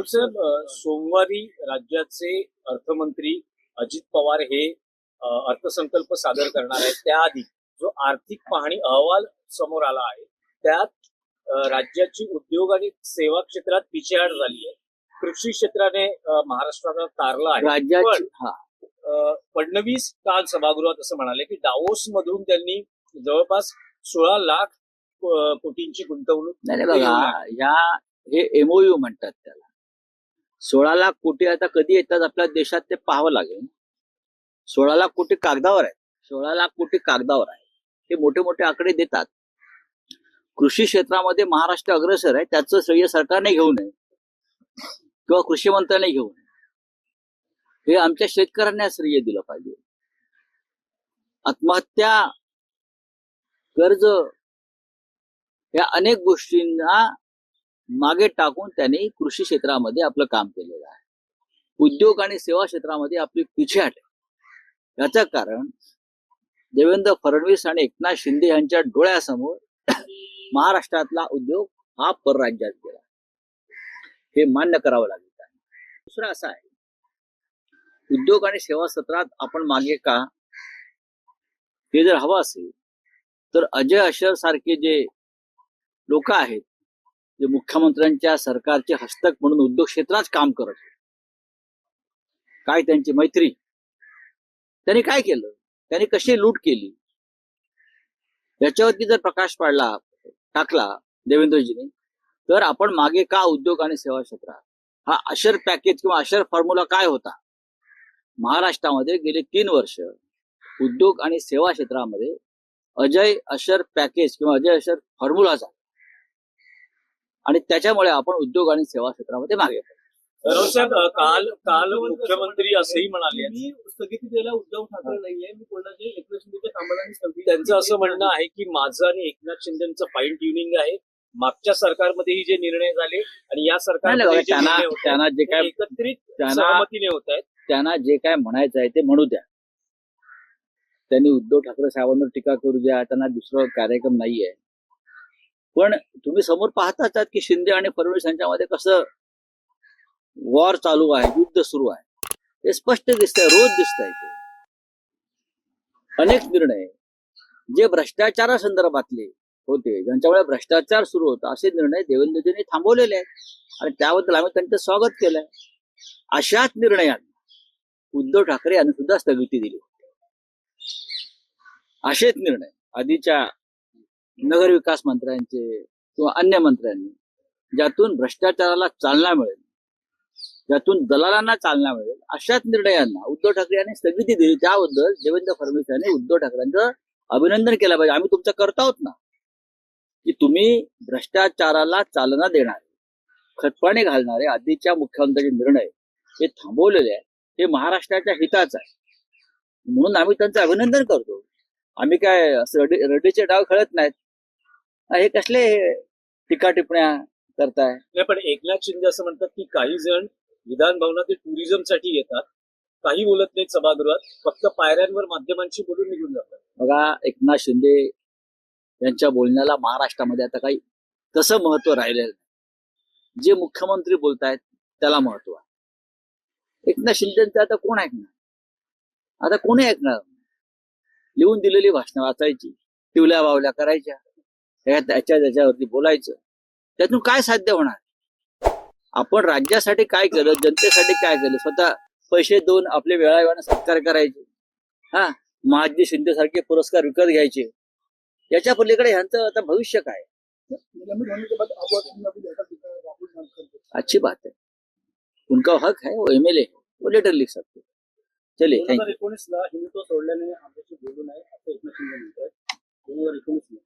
राहुल साहेब, सोमवारी राज्याचे अर्थमंत्री अजित पवार हे अर्थसंकल्प सादर करणार आहेत. त्याआधी जो आर्थिक पाहणी अहवाल समोर आला आहे त्यात राज्याची उद्योग आणि सेवा क्षेत्रात पिछेहाट झाली आहे. कृषी क्षेत्राने महाराष्ट्राला तारलं आहे. राज्याची फडणवीस काल सभागृहात असं म्हणाले की दावोस मधून त्यांनी जवळपास 16 लाख कोटींची गुंतवणूक नाही बघा, हे एमओयू म्हणतात त्याला. 16 लाख कोटी आता कधी येतात आपल्या देशात ते पाहावं लागेल. 16 लाख कोटी कागदावर आहेत, 16 लाख कोटी कागदावर आहे. हे मोठे मोठे आकडे देतात. कृषी क्षेत्रामध्ये महाराष्ट्र अग्रेसर आहे, त्याचं श्रेय सरकारने घेऊ नये किंवा कृषी मंत्र्याने घेऊ नये. हे आमच्या शेतकऱ्यांना श्रेय दिलं पाहिजे. आत्महत्या, कर्ज, या अनेक गोष्टींना मागे टाकून त्यांनी कृषी क्षेत्रामध्ये आपलं काम केलेलं आहे. उद्योग आणि सेवा क्षेत्रामध्ये आपली पिछेहाट आहे. याचं कारण देवेंद्र फडणवीस आणि एकनाथ शिंदे यांच्या डोळ्यासमोर महाराष्ट्रातला उद्योग हा परराज्यात गेला. हे मान्य करावं लागेल. दुसरं असं आहे, उद्योग आणि सेवा क्षेत्रात आपण मागे का, हे जर हवं असेल तर अजय अशर सारखे जे लोक आहेत, जे मुख्यमंत्र्यांच्या सरकारचे हस्तक म्हणून उद्योग क्षेत्रात काम करत होते, काय त्यांची मैत्री, त्यांनी काय केलं, त्यांनी कशी लूट केली, याच्यावरती जर प्रकाश टाकला देवेंद्रजीने, तर आपण मागे का उद्योग आणि सेवा क्षेत्रात हा अशर पॅकेज किंवा अशर फॉर्म्युला काय होता. महाराष्ट्रामध्ये गेले 3 वर्ष उद्योग आणि सेवा क्षेत्रामध्ये अजय अशर पॅकेज किंवा अजय अशर फॉर्म्युला झाला आणि त्याच्यामुळे आपण उद्योग आणि सेवा क्षेत्रामध्ये मागे. राहुल साहेब, काल मुख्यमंत्री असंही म्हणाले, मी स्थगिती द्यायला उद्धव ठाकरे नाहीये, मी कोणाचे एकनाथ शिंदेच्या कामाला स्थगिती. त्यांचं असं म्हणणं आहे की माझं आणि एकनाथ शिंदेचं फाईन ट्युनिंग आहे. मागच्या सरकारमध्येही जे निर्णय झाले आणि या सरकारमध्ये त्यांना जे काय एकत्रित सहमतीने होत आहेत, त्यांना जे काय म्हणायचं आहे ते म्हणू द्या. त्यांनी उद्धव ठाकरे साहेबांवर टीका करू द्या, त्यांना दुसरा कार्यक्रम नाहीये. पण तुम्ही समोर पाहताच आहात की शिंदे आणि फडणवीस यांच्यामध्ये कसं वॉर चालू आहे, युद्ध सुरू आहे. हे स्पष्ट दिसतंय, रोज दिसतंय. अनेक निर्णय जे भ्रष्टाचारासंदर्भातले होते, ज्यांच्यामुळे भ्रष्टाचार सुरू होता, असे निर्णय देवेंद्रजींनी थांबवलेले आहेत आणि त्याबद्दल आम्ही त्यांचं स्वागत केलंय. अशाच निर्णयांना उद्धव ठाकरे यांनी सुद्धा स्थगिती दिली. असेच निर्णय आधीच्या नगरविकास मंत्र्यांचे किंवा अन्य मंत्र्यांनी, ज्यातून भ्रष्टाचाराला चालना मिळेल, ज्यातून दलालांना चालना मिळेल, अशाच निर्णयांना उद्धव ठाकरे यांनी स्थगिती दिली. त्याबद्दल देवेंद्र फडणवीस यांनी उद्धव ठाकरेंचं अभिनंदन केलं पाहिजे. आम्ही तुमचं करता आहोत ना, की तुम्ही भ्रष्टाचाराला चालना देणारे, खतपाणी घालणारे आधीच्या मुख्यमंत्र्यांचे निर्णय हे थांबवलेले आहेत. हे महाराष्ट्राच्या हिताचं आहे म्हणून आम्ही त्यांचं अभिनंदन करतो. आम्ही काय असं रडीचे डाव खेळत नाहीत. हे कसले टीका टिप्पण्या करताय. नाही, पण एकनाथ शिंदे असं म्हणतात की काही जण विधान भवनातील टुरिझमसाठी येतात, काही बोलत नाहीत सभागृहात, फक्त पायऱ्यांवर माध्यमांशी बोलून निघून जातात. बघा, एकनाथ शिंदे यांच्या बोलण्याला महाराष्ट्रामध्ये आता काही तसं महत्व राहिलेलं नाही. जे मुख्यमंत्री बोलतायत त्याला महत्व आहे. एकनाथ शिंदेचं आता कोण ऐकणार, आता कोणी ऐकणार. लिहून दिलेली भाषणं वाचायची, टिवल्या बावल्या करायच्या, त्याच्यावरती बोलायचं, त्यातून काय साध्य होणार. आपण राज्यासाठी काय केलं, जनतेसाठी काय केलं, स्वतः पैसे देऊन आपले वेळावेळाने सत्कार करायचे, महाजी शिंदे सारखे पुरस्कार विकत घ्यायचे. याच्या पलीकडे ह्यांचं आता भविष्य काय. अच्छी बात है, उनका हक है, वो MLA है, वो लेटर लिख सकते. चलिए, 2019ला हिंदुत्व सोडल्याने आमच्याशी बोलू नये असं एकनाथ शिंदे म्हणतात. 2019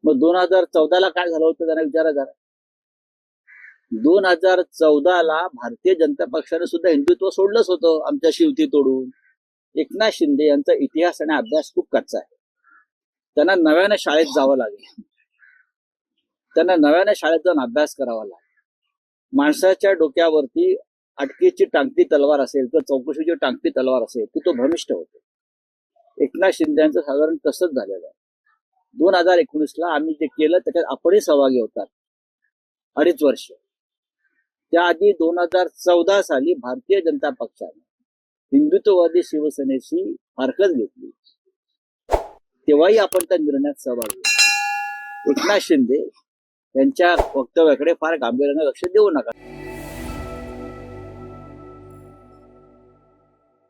मग 2014ला काय झालं होतं त्यांना विचारा जरा. 2014ला भारतीय जनता पक्षाने सुद्धा हिंदुत्व सोडलंच होतं आमच्याशी युती तोडून. एकनाथ शिंदे यांचा इतिहास आणि अभ्यास खूप कच्चा आहे. त्यांना नव्याने शाळेत जावं लागेल, त्यांना नव्याने शाळेत जाऊन अभ्यास करावा लागेल. माणसाच्या डोक्यावरती अटकेची टांगती तलवार असेल किंवा चौकशीची टांगती तलवार असेल की तो भ्रमिष्ठ होतो. एकनाथ शिंदे यांचं साधारण तसंच झालेलं आहे. 2019ला आम्ही जे केलं त्याच्यात आपणही सहभागी होतात. 2.5 वर्ष त्याआधी 2014 साली भारतीय जनता पक्षाने हिंदुत्ववादी शिवसेनेशी हरकत घेतली, तेव्हाही आपण त्या निर्णयात सहभागी होतो. एकनाथ शिंदे यांच्या वक्तव्याकडे फार गांभीर्याने लक्ष देऊ नका.